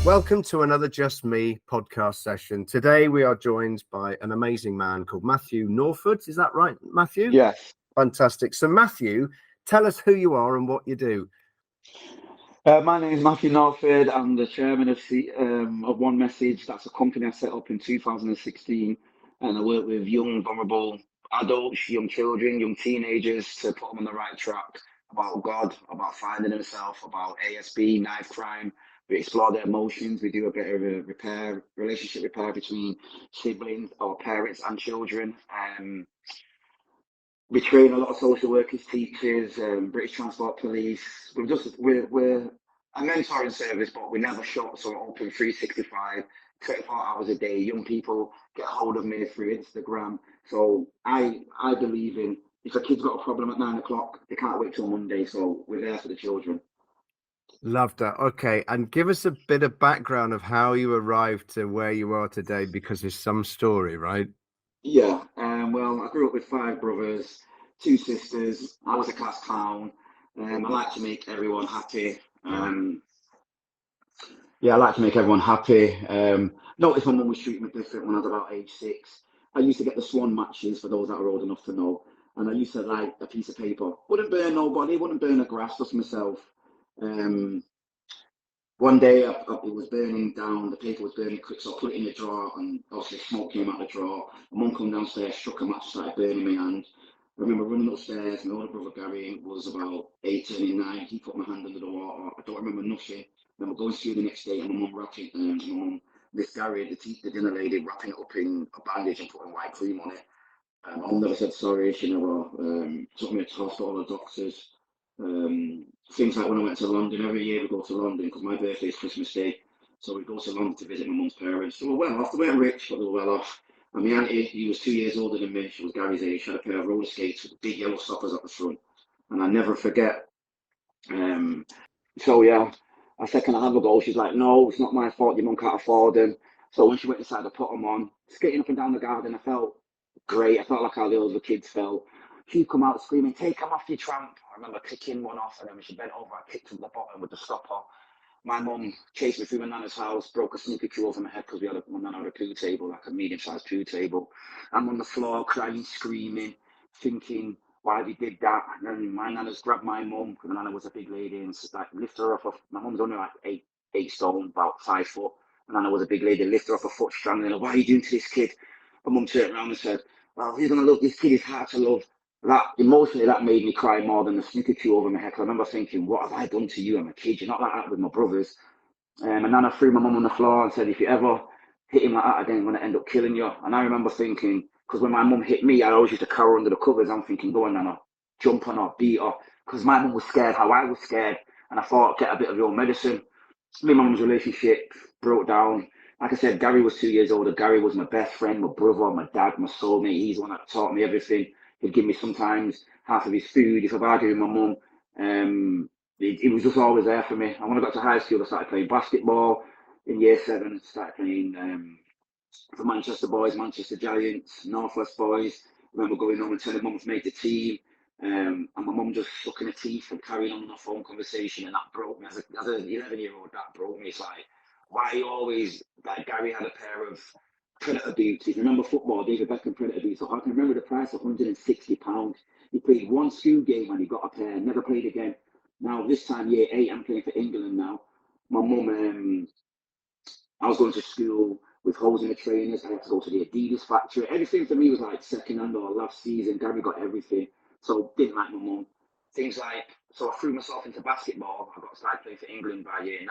Welcome to another Just Me podcast session. Today we are joined by an amazing man called Matthew Norford. Is that right, Matthew? Yes. Fantastic. So Matthew, tell us who you are and what you do. My name is Matthew Norford. I'm the chairman of One Message. That's a company I set up in 2016, and I work with young, vulnerable adults, young children, young teenagers to put them on the right track about God, about finding themselves, about ASB, knife crime. We explore their emotions. We do a bit of a relationship repair between siblings or parents and children. We train a lot of social workers, teachers, British Transport Police. We're a mentoring service, but we never shut, so we're open 365, 24 hours a day. Young people get hold of me through Instagram. So I believe in if a kid's got a problem at 9 o'clock, they can't wait till Monday. So we're there for the children. Love that. Okay, and give us a bit of background of how you arrived to where you are today, because there's some story, right? Yeah, well, I grew up with five brothers, two sisters. I was a class clown. I like to make everyone happy. Yeah, I like to make everyone happy. Noticed my mum was treating me different when I was about age 6. I used to get the swan matches for those that are old enough to know. And I used to like a piece of paper. Wouldn't burn nobody, wouldn't burn the grass, just myself. Um, One day it was burning down, the paper was burning quick, so I put it in a drawer and obviously smoke came out of the drawer. My mum come downstairs, shook a match, started burning my hand. I remember running upstairs, my older brother Gary was about 8, turning 9. He put my hand under the water. I don't remember nothing. Then we're going to school the next day and my mum wrapping, Miss Gary, the dinner lady, wrapping it up in a bandage and putting white cream on it. My mum never said sorry. She never took me to hospital or doctors. Things like when I went to London, every year we go to London because my birthday is Christmas Day. So we go to London to visit my mum's parents. They were well off. They weren't rich, but they were well off. And my auntie, who was 2 years older than me, she was Gary's age, she had a pair of roller skates with big yellow stoppers at the front. And I never forget. Um, so yeah, I said, can I have a go? She's like, no, it's not my fault. Your mum can't afford them. So when she went inside, I put them on. Skating up and down the garden, I felt great. I felt like how the other kids felt. She'd come out screaming, take them off, you tramp. I remember kicking one off, and then when she bent over, I kicked her the bottom with the stopper. My mum chased me through my nana's house, broke a snooker cue over my head because my nana had a poo table, like a medium-sized poo table. I'm on the floor crying, screaming, thinking why they did that. And then my nana's grabbed my mum, because my nana was a big lady, and like lift her off. My mum's only like eight stone, about 5 foot. My nana was a big lady, lift her off a foot strangling her. What are you doing to this kid? My mum turned around and said, well, he's gonna love this kid. He's hard to love. That emotionally, that made me cry more than the snooker cue over my head. 'Cause I remember thinking, "What have I done to you? I'm a kid. You're not like that with my brothers." And Nana threw my mum on the floor and said, "If you ever hit him like that again, I'm going to end up killing you." And I remember thinking, because when my mum hit me, I always used to cower under the covers. I'm thinking, "Go on, Nana, jump on her, beat her," because my mum was scared how I was scared, and I thought, get a bit of your medicine. Me and my mum's relationship broke down. Like I said, Gary was 2 years older. Gary was my best friend, my brother, my dad, my soulmate. He's the one that taught me everything. He'd give me sometimes half of his food if I've argued with my mum. He was just always there for me. And when I got to high school, I started playing basketball in year 7. Started playing for Manchester boys, Manchester Giants, Northwest boys. I remember going home and telling mum I've made the team. And my mum just sucking her teeth and carrying on a phone conversation, and that broke me as an 11-year-old. That broke me. It's like, why are you always like Gary had a pair of Predator boots. If you remember football, David Beckham Predator boots. So I can remember the price of £160. He played one school game and he got a pair. Never played again. Now this time, year 8, I'm playing for England now. My mum, I was going to school with holes in the trainers. I had to go to the Adidas factory. Everything for me was like second hand or last season. Gary got everything. So didn't like my mum. Things like, so I threw myself into basketball. I got started playing for England by year 9.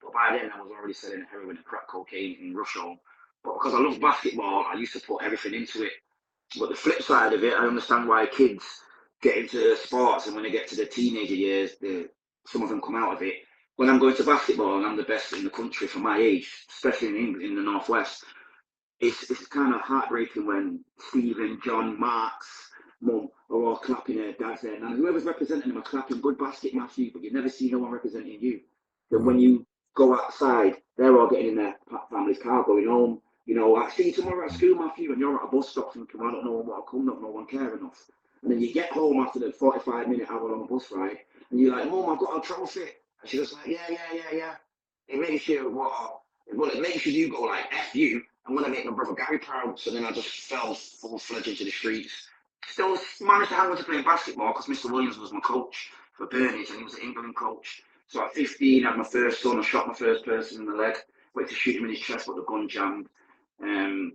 But by then I was already selling heroin and crack cocaine in Russia. But because I love basketball, I used to put everything into it. But the flip side of it, I understand why kids get into sports and when they get to the teenager years, some of them come out of it. When I'm going to basketball and I'm the best in the country for my age, especially in England, in the Northwest, it's kind of heartbreaking when Stephen, John, Mark's mum are all clapping their dads there. Now, whoever's representing them are clapping good basket, Matthew, but you never see no one representing you. Then when you go outside, they're all getting in their family's car going home. You know, I see you tomorrow at school, Matthew, and you're at a bus stop thinking, I don't know what I'll come, not no one care enough. And then you get home after the 45-minute hour long bus ride, and you're like, Mum, I've got a trophy. And she was like, yeah. it makes you well, it makes you go like F you. I'm gonna make my brother Gary proud. So then I just fell full fledged into the streets. Still managed to hang on to playing basketball because Mr. Williams was my coach for Burnage and he was an England coach. So at 15, I had my first son. I shot my first person in the leg. Went to shoot him in his chest, but the gun jammed. Um,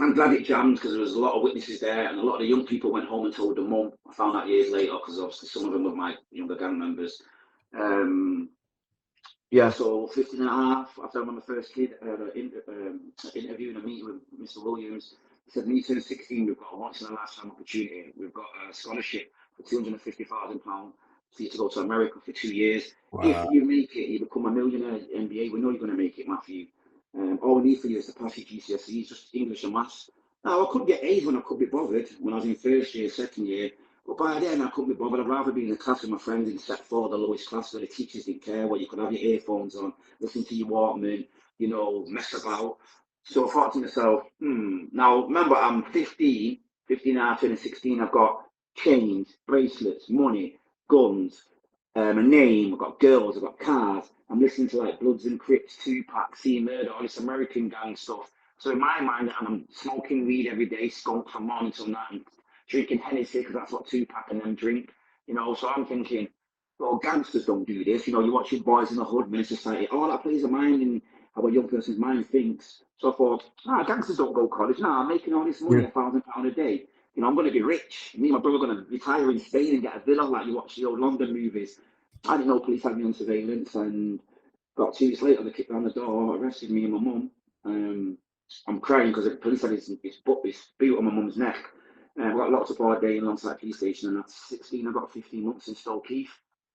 I'm glad it jammed because there was a lot of witnesses there, and a lot of the young people went home and told the mum. I found out years later because obviously some of them were my younger gang members. Um, yeah, so 15 and a half, after I had my first kid, I had an interview and a meeting with Mr. Williams. He said, when you turn 16, we've got a once in a lifetime opportunity. We've got a scholarship for £250,000 for you to go to America for 2 years. If Wow. you make it, you become a millionaire MBA. We know you're going to make it, Matthew. All we need for you is to pass your GCSEs, just English and maths. Now, I could get A's when I could be bothered, when I was in first year, second year. But by then, I couldn't be bothered. I'd rather be in the class with my friends in set four, the lowest class, where the teachers didn't care, where you could have your earphones on, listen to your Walkman, mess about. So I thought to myself, now remember, I'm 15, 15 and a half, turning 16. I've got chains, bracelets, money, guns, a name. I've got girls, I've got cars. I'm listening to like Bloods and Crips, Tupac, See Murder, all this American gang stuff. So in my mind, and I'm smoking weed every day, skunk from morning till night, drinking Hennessy because that's what Tupac and them drink. So I'm thinking, well, gangsters don't do this. You watch your boys in the hood, men society, all that plays a mind in how a young person's mind thinks. So I thought, gangsters don't go to college. I'm making all this money, Yeah. £1,000 a day. I'm going to be rich. Me and my brother are going to retire in Spain and get a villa like you watch the old London movies. I didn't know police had me on surveillance, and about 2 weeks later, they kicked down the door, arrested me and my mum. I'm crying because the police had his boot on my mum's neck. I got locked up all day in Lonside Police Station, and at 16, I got 15 months in Stoke Heath.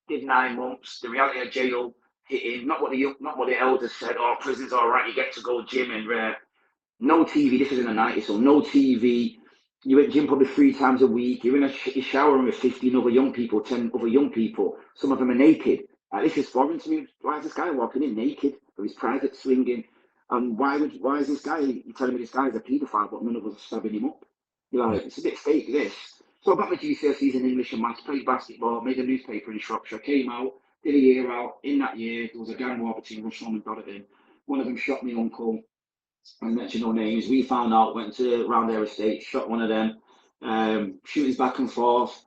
Did 9 months. The reality of jail hit in. Not what the elders said. Oh, prison's all right. You get to go gym and no TV. This was in the 90s, so no TV. You at gym probably 3 times a week. You're in a shower with 15 other young people, 10 other young people. Some of them are naked. This is foreign to me. Why is this guy walking in naked with his private swinging? And why is this guy, you're telling me this guy is a paedophile, but none of us are stabbing him up? You're like, it's a bit fake, this. So I got my GCSEs in English and maths, played basketball, made a newspaper in Shropshire, came out, did a year out. In that year, there was a gang war between Rusholme and Dodderton. One of them shot my uncle. I mentioned no names. We found out, went to around their estate, shot one of them. Shootings back and forth.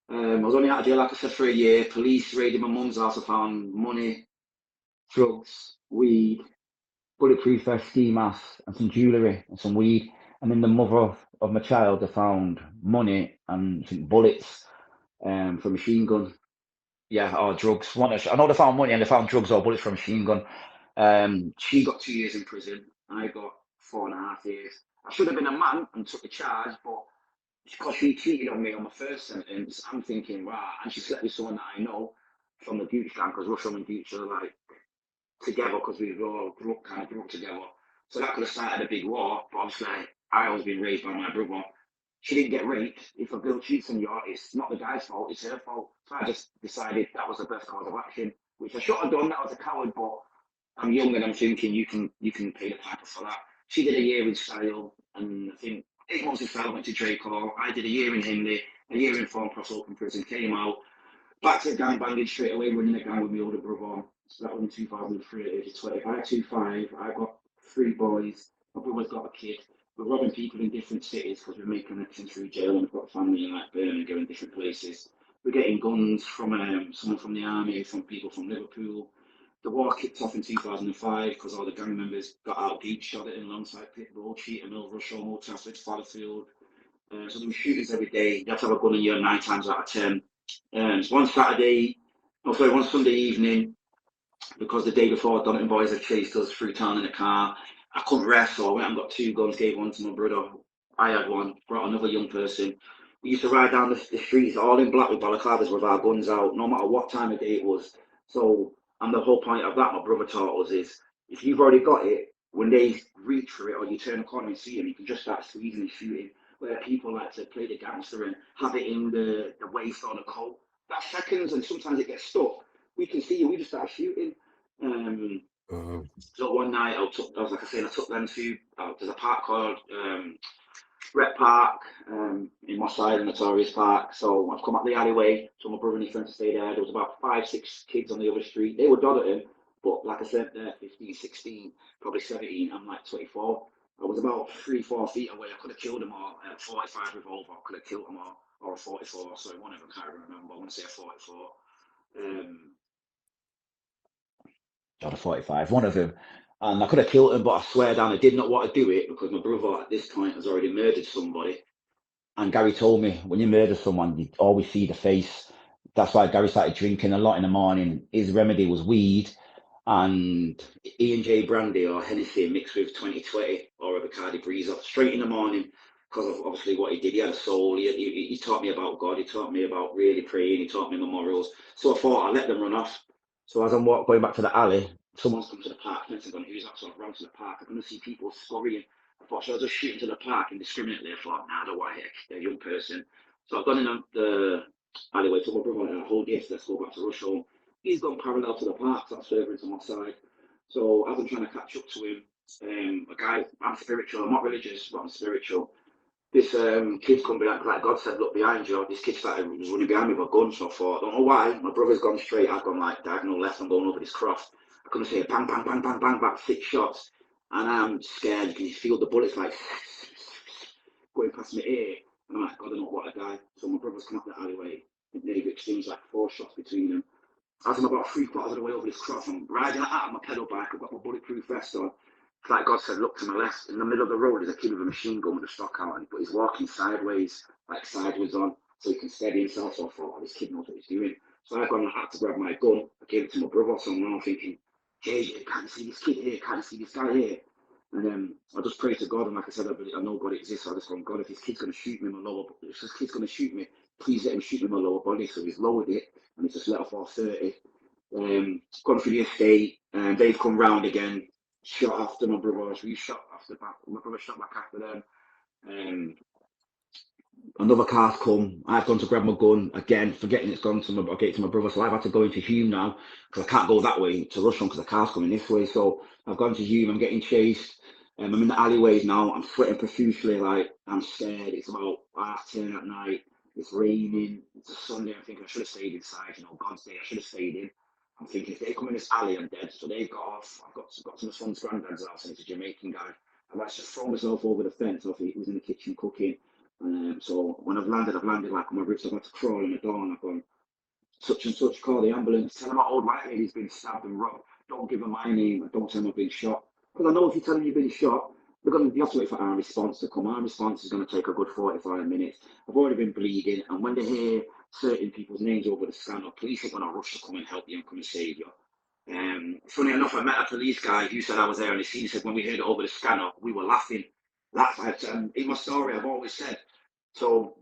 I was only out of jail, like I said, for a year. Police raided my mum's house. I found money, drugs, weed, bulletproof vest, ski mask, and some jewellery and some weed. And then the mother of my child, I found money and some bullets for a machine gun. Yeah, or drugs. I know they found money and they found drugs or bullets for a machine gun. She got 2 years in prison. I got 4.5 years. I should have been a man and took the charge, but because she cheated on me on my first sentence, I'm thinking, wow, and she slept with someone that I know from the Gooch gang, because Russell and Gooch are like together because we all grew up together. So that could have started a big war, but obviously I was being raised by my brother. She didn't get raped. If a girl cheats on you, it's not the guy's fault, it's her fault. So I just decided that was the best course of action, which I should have done. That was a coward, but I'm young and I'm thinking you can pay the piper for that. She did a year in Style, and I think 8 months in Style, went to Draco. I did a year in Hindley, a year in Thorncross Open Prison, came out, back to gang banging straight away, running a gang with my older brother. So that was in 2003 at age of 20. I had 25, I got 3 boys, my brother's got a kid. We're robbing people in different cities because we make connections through jail, and we've got family in like Birmingham and different places. We're getting guns from someone from the army, from people from Liverpool. The war kicked off in 2005 because all the gang members got out deep, shot it in alongside Pitbull, Cheetah Mill, Rushall, Moore, Tafford, Fallowfield. So there were shootings every day. You have to have a gun in you 9 times out of 10. So one Sunday evening, because the day before, Donovan boys had chased us through town in a car. I couldn't rest, so I went and got 2 guns, gave one to my brother. I had one, brought another young person. We used to ride down the streets all in black with balaclavas with our guns out, no matter what time of day it was. So, and the whole point of that, my brother taught us, is if you've already got it, when they reach for it or you turn a corner and see them, you can just start squeezing and shooting. Where people like to play the gangster and have it in the waist or the coat. That's seconds, and sometimes it gets stuck. We can see you, we just start shooting. Um, Oh, so one night like I said, I took them to there's a park called Rec Park in Moss Side, Notorious Park. So I've come up the alleyway, so my brother and his friends stayed there. There was about 5, 6 kids on the other street. They were Dodderton, But like I said, there, 15, 16, probably 17, I'm like 24. I was about 3, 4 feet away. I could have killed them all. 45 revolver, I could have killed them all. Or a 44, sorry, one of them, can't remember. I want to say a 44. Um, or a 45, one of them. And I could have killed him, but I swear down, I did not want to do it because my brother at this point has already murdered somebody. And Gary told me, when you murder someone, you always see the face. That's why Gary started drinking a lot in the morning. His remedy was weed and E&J brandy or Hennessy mixed with 2020 or a Bacardi Breezer straight in the morning because of obviously what he did. He had a soul. He taught me about God. He taught me about really praying. He taught me my morals. So I thought I'd let them run off. So as I'm going back to the alley, someone's come to the park. Next I'm going, who's that? So I've run to the park. I'm going to see people scurrying. I thought, should I just shoot into the park indiscriminately? I thought, nah, I don't want to hit a young person. So I've gone in the alleyway, took my brother out, hold this, let's go back to Rush Home. He's gone parallel to the park, so that's further into my side. So as I'm trying to catch up to him, a guy, I'm spiritual, I'm not religious, but I'm spiritual. This kid's come behind, like God said, look behind you. This kid started was running behind me with a gun, so I thought, I don't know why. My brother's gone straight, I've gone like diagonal left, I'm going over this cross. I couldn't say bang, bang, bang, bang, bang, back 6 shots. And I'm scared, you can feel the bullets like going past my ear. And I'm like, God, I don't want to die. So my brother's come up the alleyway, and they've exchanged like 4 shots between them. As I'm about 3/4 of the way over this cross, I'm riding out on my pedal bike. I've got my bulletproof vest on. It's like God said, look to my left. In the middle of the road, there's a kid with a machine gun with a stock out, but he's walking sideways, like sideways on, so he can steady himself. So I thought, oh, this kid knows what he's doing. So I've gone and had to grab my gun. I gave it to my brother. So now I'm thinking, JJ, can't you see this kid here? Can't you see this guy here? And then I just pray to God, and like I said, I know God exists. So I just go, God, if this kid's going to shoot me in my lower, if this kid's going to shoot me, please let him shoot me in my lower body. So he's lowered it, and he's just let off all 30. Gone through the estate, and they've come round again, shot after my brother. We shot after back. My brother shot back after them. Um, Another car's come. I've gone to grab my gun again, forgetting it's gone to my, okay, to my brother. So I've had to go into Hume now because I can't go that way to Rushden because the car's coming this way. So I've gone to Hume. I'm getting chased. I'm in the alleyways now. I'm sweating profusely. Like I'm scared. It's about 10:30 at night. It's raining. It's a Sunday. I'm thinking I should have stayed inside. You know, God's day. I should have stayed in. I'm thinking if they come in this alley, I'm dead. So they've got off. I've got to my son's granddad's house, and it's a Jamaican guy. I've actually thrown myself over the fence. I he was in the kitchen cooking. So when I've landed like on my ribs. I've had to crawl in the door and I've gone, such and such, call the ambulance. Tell them my old white lady's been stabbed and robbed. Don't give them my name and don't tell them I've been shot. Because I know if you tell them you've been shot, you have to wait for our response to come. Our response is going to take a good 45 minutes. I've already been bleeding, and when they hear certain people's names over the scanner, police are going to rush to come and help you and come and save you. Funny enough, I met a police guy who said I was there, and he said when we heard it over the scanner, we were laughing. That's in my story. I've always said. So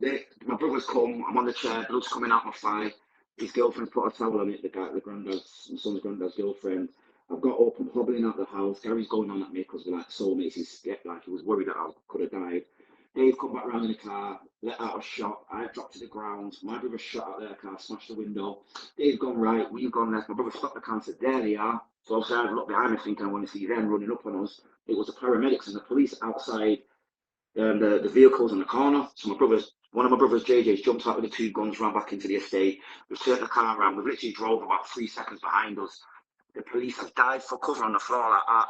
my brother's come. I'm on the chair. Blood's coming out my thigh. His girlfriend's put a towel on it. My son's granddad's girlfriend. I've got up. I'm hobbling out the house. Gary's going on at me because we're like soulmates. He was worried that I could have died. Dave come back round in the car, let out a shot. I dropped to the ground. My brother shot out their car, smashed the window. They've gone right, we've gone left. My brother stopped the car and said, there they are. So obviously I looked behind me thinking I want to see them running up on us. It was the paramedics and the police outside the vehicles in the corner. So one of my brother's JJ's jumped out with the 2 guns, ran back into the estate. We've turned the car around. We've literally drove about 3 seconds behind us. The police have died for cover on the floor like that.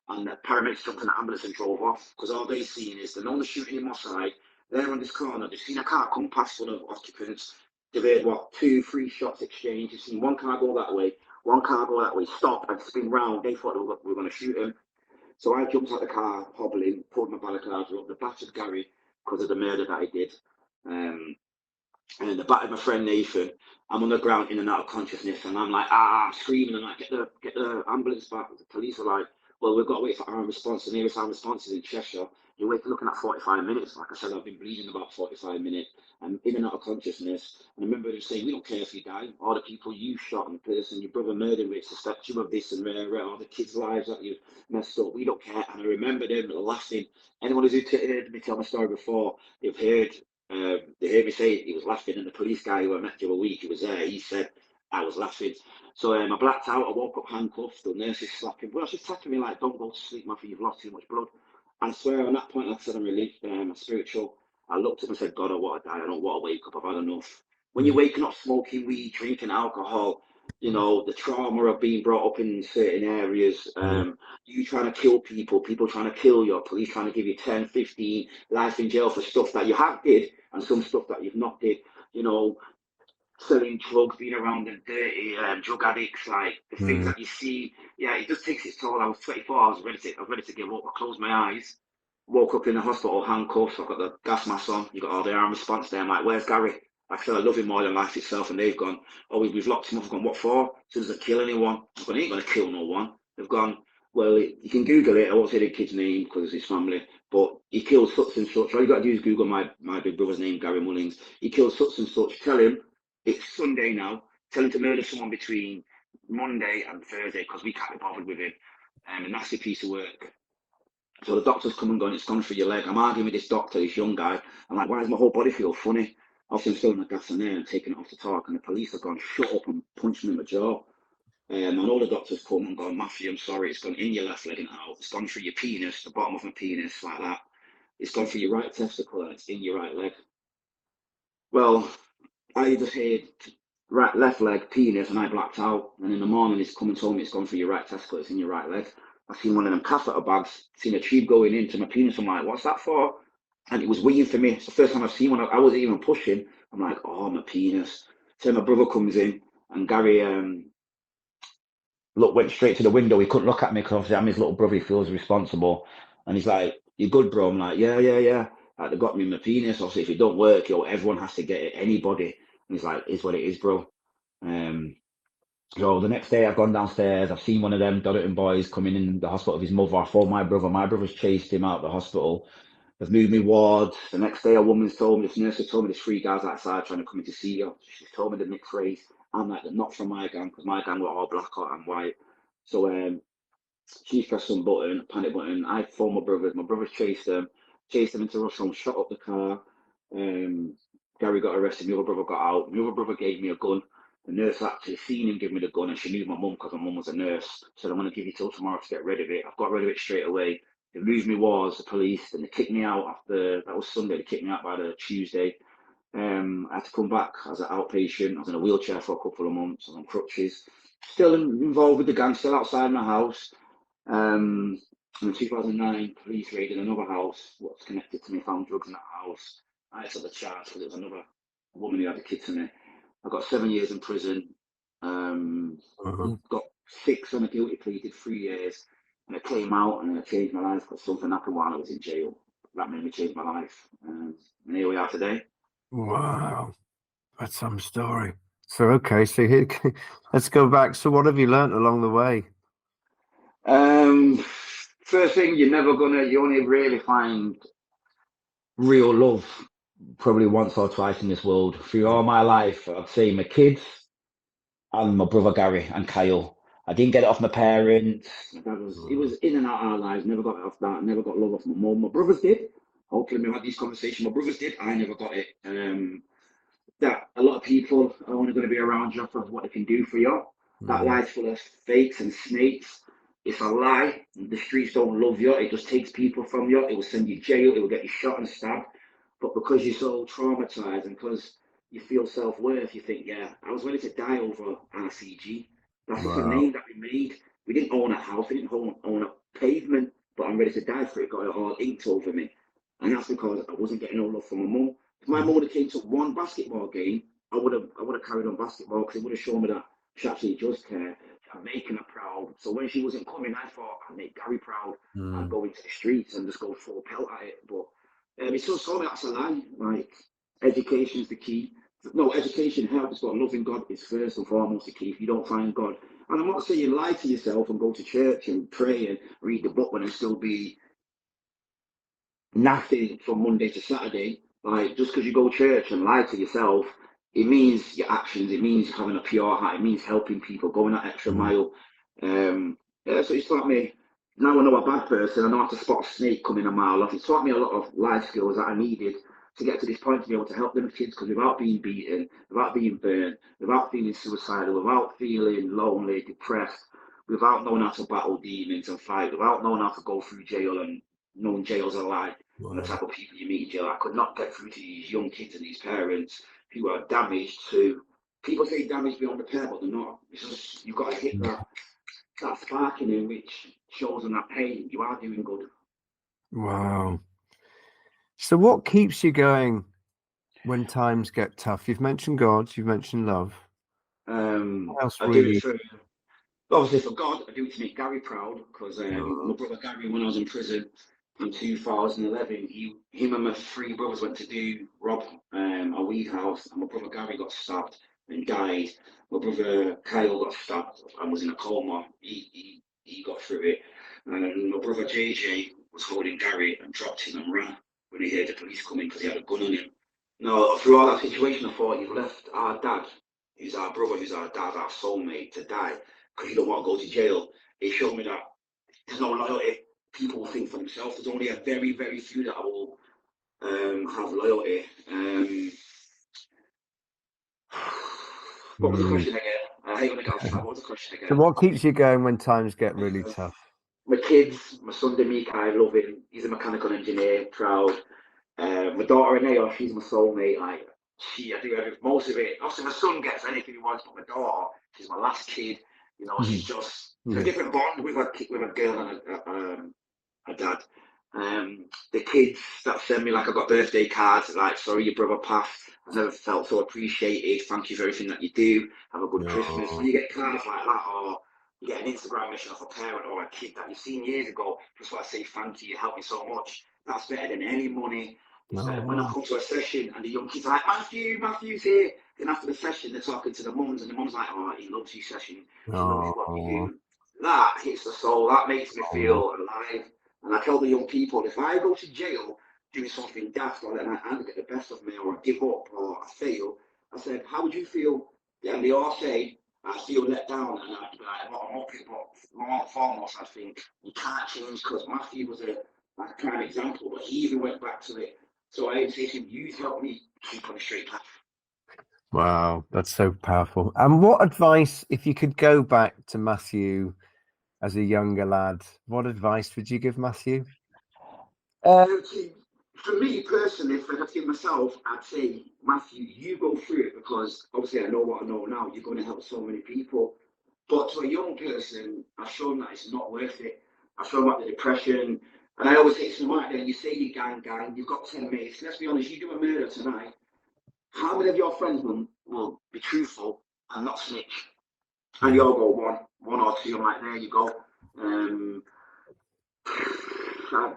And the paramedics jumped in the ambulance and drove off because all they've seen is they know the shooting in my side. They're on this corner. They've seen a car come past full of occupants. They've heard, 2, 3 shots exchanged. They've seen one car go that way, one car go that way, stop and spin round. They thought we were going to shoot him. So I jumped out the car, hobbling, pulled my balaclava up, the battered Gary because of the murder that he did. Um, and the battered my friend Nathan. I'm on the ground in and out of consciousness, and I'm like, I'm screaming, and like, get the ambulance back. The police are like, well, we've got to wait for our response. The nearest our response is in Cheshire. You're looking at 45 minutes. Like I said, I've been bleeding about 45 minutes. I'm in and out of consciousness. And I remember them saying, we don't care if you die. All the people you shot and the person your brother murdered with suspect you of this and all the kids' lives that you messed up. We don't care. And I remember them laughing. Anyone who's heard me tell my story before, they heard me say he was laughing, and the police guy who I met the other week, who was there, he said I was laughing. So I blacked out. I woke up handcuffed. The nurse is slapping. Well, she's tapping me like, "Don't go to sleep, Matthew. You've lost too much blood." And I swear, on that point, like I said, I'm relieved. I'm spiritual. I looked up and said, "God, I want to die. I don't want to wake up. I've had enough." When you're waking up smoking weed, drinking alcohol, you know, the trauma of being brought up in certain areas, Mm. you trying to kill people, people trying to kill you, police trying to give you 10, 15 life in jail for stuff that you have did and some stuff that you've not did, you know, selling drugs, being around the dirty drug addicts, like the things Mm. that you see. Yeah, it just takes its toll. I was 24, I was ready to give up. I closed my eyes, woke up in the hospital, handcuffs. I've got the gas mask on. You got all the arm response there. I'm like, where's Gary? I feel I love him more than life itself. And they've gone, oh, we've locked him up. I've gone, what for? So doesn't kill anyone. I've gone, he ain't going to kill no one. They've gone, well, you can Google it. I won't say the kid's name because it's his family, but he killed such and such. All you got to do is Google my big brother's name, Gary Mullings. He killed such and such. Tell him it's Sunday now. Tell him to murder someone between Monday and Thursday because we can't be bothered with him. And that's a piece of work. So the doctor's come and gone, it's gone for your leg. I'm arguing with this doctor, this young guy. I'm like, why does my whole body feel funny? Obviously, I'm filling the gas in there and taking it off to talk. And the police have gone, shut up and punched me in the jaw. And all the doctors come and gone, Matthew, I'm sorry, it's gone in your left leg and out. It's gone through your penis, the bottom of my penis, like that. It's gone through your right testicle and it's in your right leg. Well, I just heard right, left leg, penis, and I blacked out. And in the morning, he's come and told me it's gone through your right testicle, it's in your right leg. I seen one of them catheter bags, seen a tube going into my penis. I'm like, what's that for? And it was weird for me. It's the first time I've seen one. I wasn't even pushing. I'm like, oh, my penis. So my brother comes in, and Gary went straight to the window. He couldn't look at me because obviously I'm his little brother. He feels responsible. And he's like, you good, bro? I'm like, yeah, yeah, yeah. Like, they got me in my penis. Obviously, if it don't work, everyone has to get it, anybody. And he's like, it's what it is, bro. Um, so the next day I've gone downstairs, I've seen one of them Dodderton boys coming in the hospital with his mother. I phoned my brother. My brother's chased him out of the hospital. They've moved me wards. The next day a woman's told me, this nurse has told me there's three guys outside trying to come in to see you. She's told me the mixed race. I'm like, they're not from my gang because my gang were all black and white. So she pressed some button, panic button. I phoned my brothers. My brothers chased them into Russell, shot up the car. Um, Gary got arrested. My other brother got out. My other brother gave me a gun. The nurse actually seen him give me the gun, and she knew my mum because my mum was a nurse. Said, I'm going to give you till tomorrow to get rid of it. I've got rid of it straight away. They moved me was the police, and they kicked me out after that was Sunday. They kicked me out by the Tuesday. I had to come back as an outpatient. I was in a wheelchair for a couple of months. I was on crutches. Still involved with the gang, still outside my house. In 2009, police raided another house. What's connected to me, found drugs in that house. I took the charge because it was another woman who had a kid to me. I got 7 years in prison. Uh-huh. Got 6 on a guilty plea, did 3 years. And I came out and I changed my life because something happened while I was in jail. That made me change my life. And here we are today. Wow, that's some story. So okay, so here, let's go back. So what have you learnt along the way? Um, First thing, you only really find real love probably once or twice in this world. Through all my life, I'd say my kids and my brother Gary and Kyle. I didn't get it off my parents. My dad it was in and out of our lives. Never got it off that. Never got love off my mum. My brothers did. Hopefully, we had these conversations. My brothers did. I never got it. That a lot of people are only going to be around you for what they can do for you. That Mm. lie's full of fakes and snakes. It's a lie. The streets don't love you. It just takes people from you. It will send you jail. It will get you shot and stabbed. But because you're so traumatized and because you feel self worth, you think, yeah, I was ready to die over RCG. That's just a Wow. name that we made. We didn't own a house. We didn't own a pavement. But I'm ready to die for it. Got it all inked over me. And that's because I wasn't getting no love from my mum. If my mum would have came to one basketball game, I would have carried on basketball because it would have shown me that she actually does care. I'm making her proud. So when she wasn't coming, I thought I'd make Gary proud. I'd Mm. go into the streets and just go full pelt at it. But it's just told me that's a lie. Like education is the key. No, education helps, but loving God is first and foremost the key. If you don't find God, and I'm not saying lie to yourself and go to church and pray and read the book and still be nothing from Monday to Saturday. Like just because you go to church and lie to yourself, it means your actions. It means having a pure heart. It means helping people, going that extra Mm. mile. Yeah, so it's taught me. Now I know a bad person. I know how to spot a snake coming a mile off. It's taught me a lot of life skills that I needed to get to this point to be able to help them kids. Because without being beaten, without being burned, without feeling suicidal, without feeling lonely, depressed, without knowing how to battle demons and fight, without knowing how to go through jail and knowing jails are like and the Wow. type of people you meet in jail. I could not get through to these young kids and these parents who are damaged to people say damage beyond repair, but they're not. It's just you've got to hit that spark in him, which shows them that hey, you are doing good. Wow. So what keeps you going when times get tough? You've mentioned God, you've mentioned love. What else I do it really? for obviously for God. I do it to make Gary proud because my Oh, brother Gary, when I was in prison in 2011, him and my three brothers went to do rob a weed house, and my brother Gary got stabbed and died. My brother Kyle got stabbed and was in a coma. He got through it, and my brother JJ was holding Gary and dropped him and ran when he heard the police coming because he had a gun on him. No, through all that situation, I thought you've left our dad, who's our brother, who's our dad, our soulmate, to die because you don't want to go to jail. It showed me that there's no loyalty. People will think for themselves. There's only a very, very few that will have loyalty. What was the mm. question again? I hate when I get off track. What was the question So again? what keeps you going when times get really tough? My kids, my son Demik, I love him. He's a mechanical engineer, proud. My daughter Anea, she's my soulmate. Like I do most of it. Obviously, my son gets anything he wants, but my daughter, she's my last kid. You know, she's Mhm. just it's a Yeah. different bond with a girl and a dad. The kids that send me like I got birthday cards like sorry your brother passed. I've never felt so appreciated. Thank you for everything that you do. Have a good Christmas. When No, you get cards like that, or you get an Instagram mission off a parent or a kid that you've seen years ago, just want to say thank you. You helped me so much. That's better than any money. It's like when I no, come to a session and the young kids are like, Matthew's here. Then after the session, they're talking to the mums, and the mum's like, oh, he loves you session. She loves what you no, do. That hits the soul. That makes me no, feel alive. And I tell the young people, if I go to jail doing something daft or let my anger get the best of me or I give up or I fail, I said, how would you feel? Yeah, and they all say, I feel let down. And I'd be like, well, I'm up here, but more foremost, I think you can't change because Matthew was a prime example, but he even went back to it. So I would say to him, you help me keep on the straight path. wow, that's so powerful. And what advice, if you could go back to Matthew as a younger lad, what advice would you give Matthew? See, for me personally, if I had to give myself, I'd say, Matthew, you go through it because obviously I know what I know now. You're going to help so many people. But to a young person, I've shown that it's not worth it. I've shown about the depression. And I always say to them, right then, you say you gang, you've got 10 mates. Let's be honest, you do a murder tonight. How many of your friends will be truthful and not snitch? And you Yeah. all go one or two. I'm like, there you go. Um,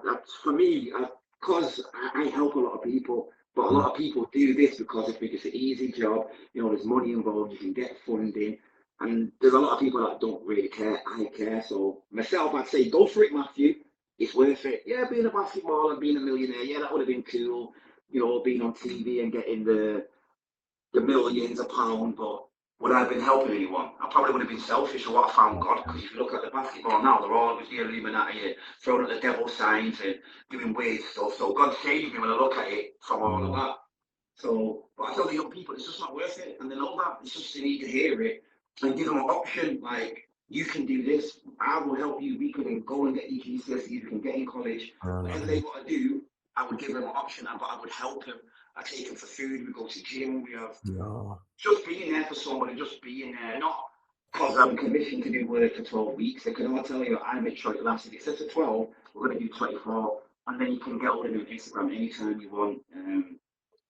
that's for me, because I help a lot of people, but a Mm. lot of people do this because they think it's an easy job. You know, there's money involved, you can get funding, and there's a lot of people that don't really care. I care, so myself, I'd say go for it, Matthew. It's worth it. Yeah, being a basketballer and being a millionaire, yeah, that would have been cool. You know, being on TV and getting the millions of pounds, but would I have been helping anyone? I probably would have been selfish or what I found God, because if you look at the basketball now, they're all with the Illuminati, throwing at the devil signs and doing weird stuff. So God saved me when I look at it from all of Mm. that. So, but I tell the young people, it's just not worth it, and they know that. It's just they need to hear it and give them an option. Like you can do this, I will help you. We can go and get these GCSEs. We can get in college. Whatever they Brilliant. want to do, I would give them an option, but I would help them. I take them for food. We go to gym. We have No. just being there for somebody, just being there, not because I'm commissioned to do work for 12 weeks. I can all tell you, I make sure it lasts. If it says for 12, we're going to do 24, and then you can get hold of me on Instagram anytime you want.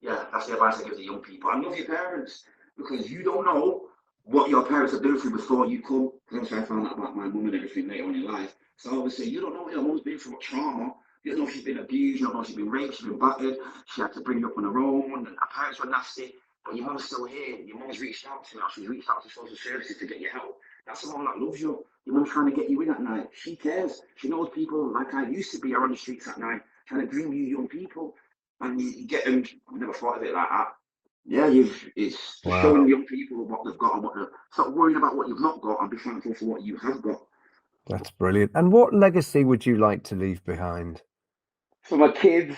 Yeah, that's the advice I give to young people. And love your parents because you don't know what your parents are doing through before you come. Because I found out about my mum and everything later on in life. So obviously, you don't know what your mum's been through, what trauma. You don't know if she's been abused, you don't know if she's been raped, she's been battered, she had to bring you up on her own, and her parents were nasty. But your mum's still here. Your mum's reached out to you. She's reached out to social services to get you help. That's the mum that loves you. Your mum's trying to get you in at night. She cares. She knows people like I used to be are on the streets at night, trying to dream you young people. And you get them. I've never thought of it like that. Yeah, it's just showing Wow, young people what they've got and what they're stop worrying about what you've not got and be thankful for what you have got. that's brilliant. And what legacy would you like to leave behind? For my kids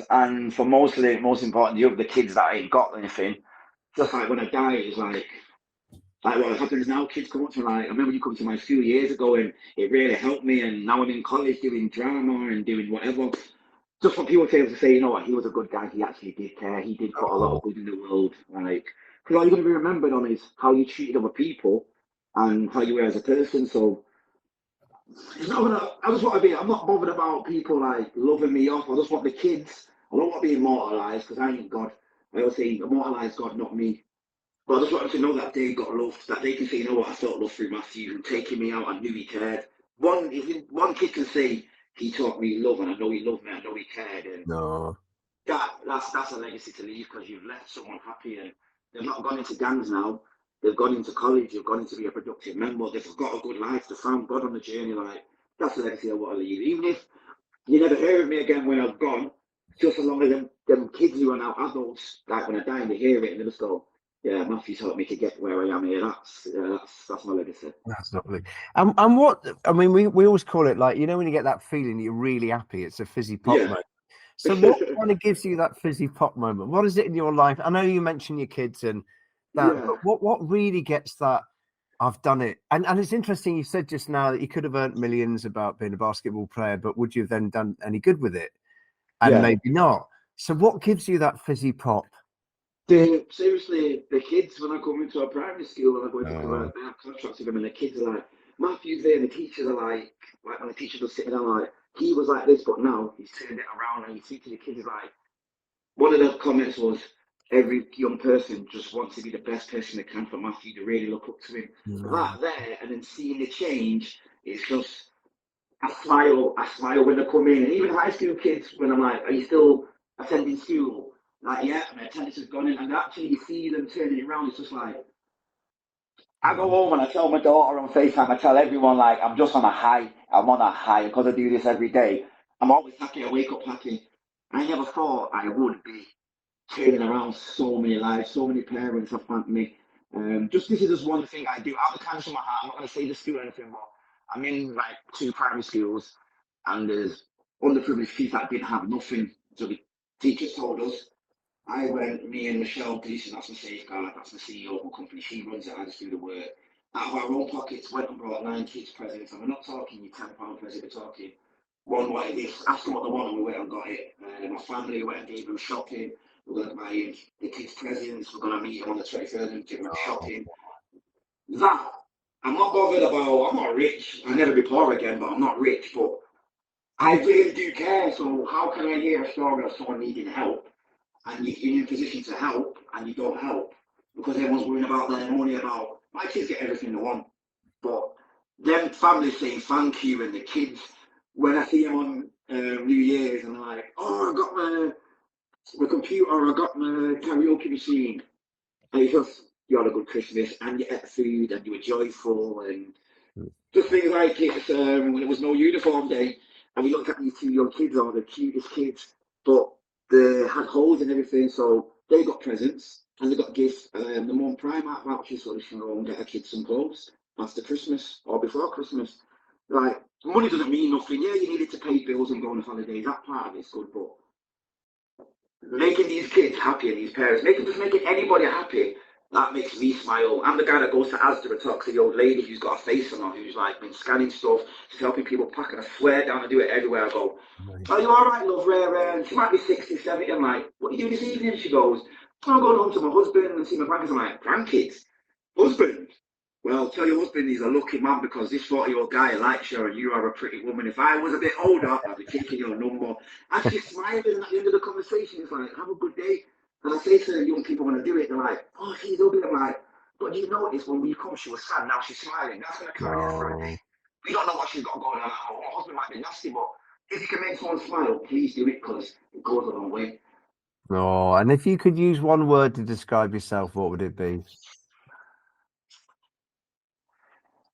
and for mostly most important, the kids that ain't got anything, just like when I die, it's like what happens now, kids come up to like, I remember you come to my school years ago and it really helped me. And now I'm in college doing drama and doing whatever. Just want people to be able to say, you know what, he was a good guy. He actually did care. He did put a lot Oh, of good in the world. Like, Because all you're going to be remembered on is how you treated other people and how you were as a person. So it's not gonna. I just want to be. I'm not bothered about people like loving me off. I just want the kids. I don't want to be immortalized because I ain't God. I always say immortalize God, not me. But I just want them to know that they got loved, that they can say, you know what, I felt love through Matthew and taking me out. I knew he cared. One kid can say he taught me love, and I know he loved me. I know he cared, and No, that's a legacy to leave because you've left someone happy, and they've not gone into gangs now. They've gone into college. They've gone into be a productive member. They've got a good life. They've found God on the journey. Like that's a legacy I want to leave. Even if you never hear of me again when I've gone, just as long as them kids who are now adults, like when I die, and they hear it and they just go, "Yeah, Matthew's helped me to get where I am here." That's my legacy. that's lovely. And what I mean, we always call it like, you know, when you get that feeling you're really happy, it's a fizzy pop Yeah. moment. So what kind of gives you that fizzy pop moment? What is it in your life? I know you mentioned your kids and that, Yeah. but what really gets that I've done it? And it's interesting, you said just now that you could have earned millions about being a basketball player, but would you have then done any good with it? And Yeah. maybe not. So what gives you that fizzy pop? Seriously, the kids, when I come into a primary school and I go into Oh, they have contracts with them, and the kids are like, Matthew's there, and the teachers are like when the teachers are sitting down, like, he was like this, but now he's turned it around, and you see to the kids, like, one of the comments was, every young person just wants to be the best person they can for Matthew to really look up to him. no. That there, and then seeing the change, it's just, I smile when they come in. And even high school kids, when I'm like, are you still attending school? Like, yeah, my attendance has gone in. And actually, you see them turning it around. It's just like, I go home and I tell my daughter on FaceTime, I tell everyone, like, I'm just on a high. I'm on a high. Because I do this every day, I'm always happy. I wake up happy. I never thought I would be turning around so many lives, so many parents have thanked me. Just this is just one thing I do out of the kindness of my heart. I'm not going to say the school or anything, but I'm in like two primary schools, and there's underprivileged kids that didn't have nothing. So the teachers told us, I went, me and Michelle Gleason, that's my safeguard, that's the CEO of my company, she runs it, I just do the work. Out of our own pockets, went and brought 9 kids presents, and we're not talking your £10 present, we're talking one wanted this, asked them what they want, and we went and got it. My family went and gave them shopping, we're going to buy the kids presents, we're going to meet them on the 23rd and give them shopping. That, I'm not bothered about, I'm not rich, I'll never be poor again, but I'm not rich, but I really do care, so how can I hear a story of someone needing help and you're in a position to help and you don't help because everyone's worrying about their money, about my kids get everything they want, but them families saying thank you and the kids when I see them on New Year's and they're like, oh, I got my computer, I got my karaoke machine, and it's just you had a good Christmas and you ate food and you were joyful and just things like it's when it was no uniform day, and we looked at these two young kids, are the cutest kids, but they had holes and everything, so they got presents and they got gifts. The mum Primark vouchers so they can go and get her kids some clothes after Christmas or before Christmas. Like money doesn't mean nothing. Yeah, you needed to pay bills and go on holidays. That part of it's good, but making these kids happy and these parents, making anybody happy, that makes me smile. I'm the guy that goes to Asda and talks to the old lady who's got a face on her, who's like been scanning stuff, she's helping people pack, and I swear down, I do it everywhere I go. Are you all right, love? Rare, rare. And she might be 60, 70. I'm like, what are you doing this evening? She goes, I'm going home to my husband and see my grandkids. I'm like, grandkids? Husband? Well, tell your husband he's a lucky man because this 40-year-old guy likes you and you are a pretty woman. If I was a bit older, I'd be taking your number. And she's smiling at the end of the conversation. It's like, have a good day. And I say to young people when I do it, they're like, oh, she's ugly. I'm like, but you notice when we come, she was sad. Now she's smiling. That's going to carry her for a day. No, We don't know what she's got going on at home. My husband might be nasty, but if you can make someone smile, please do it because it goes a long way. no. And if you could use one word to describe yourself, what would it be?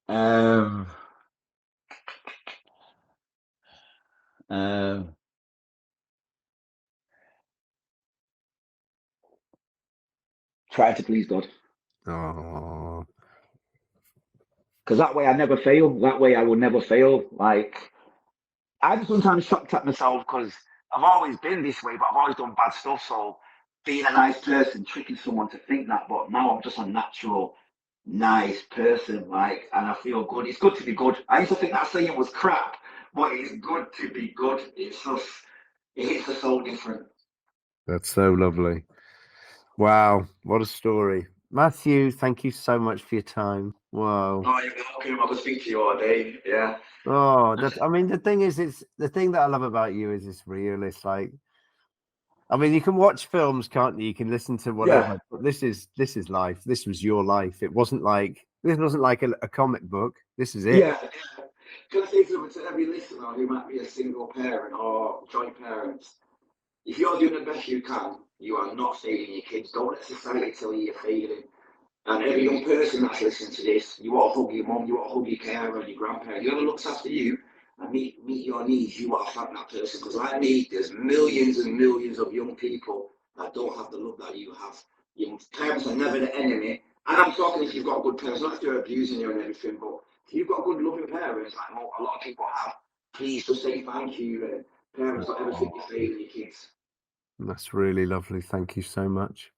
Um, um, Try to please God. Oh, Because that way I never fail. That way I will never fail. Like, I'm sometimes shocked at myself because I've always been this way, but I've always done bad stuff. So being a nice person, tricking someone to think that, but now I'm just a natural, nice person. Like, and I feel good. It's good to be good. I used to think that saying was crap, but it's good to be good. It's just, it hits the soul different. that's so lovely. Wow, what a story. Matthew, thank you so much for your time. Wow. Oh, you're welcome. I could speak to you all day. Yeah. Oh, I mean, the thing is, it's the thing that I love about you is it's real. It's like, I mean, you can watch films, can't you? You can listen to Yeah. whatever, but this is life. This was your life. This wasn't like a comic book. This is it. Yeah. Yeah. Can I say something to every listener who might be a single parent or joint parents? If you're doing the best you can, you are not failing your kids. Don't let society tell you you're failing. And every young person that's listening to this, you want to hug your mum, you want to hug your carer and your grandparent. Whoever looks after you and meet your needs, you want to thank that person. Because like me, there's millions and millions of young people that don't have the love that you have. Your parents are never the enemy. And I'm talking if you've got good parents, not if they're abusing you and everything, but if you've got good loving parents, like a lot of people have, please just say thank you. And parents don't ever think you're failing your kids. That's really lovely. Thank you so much.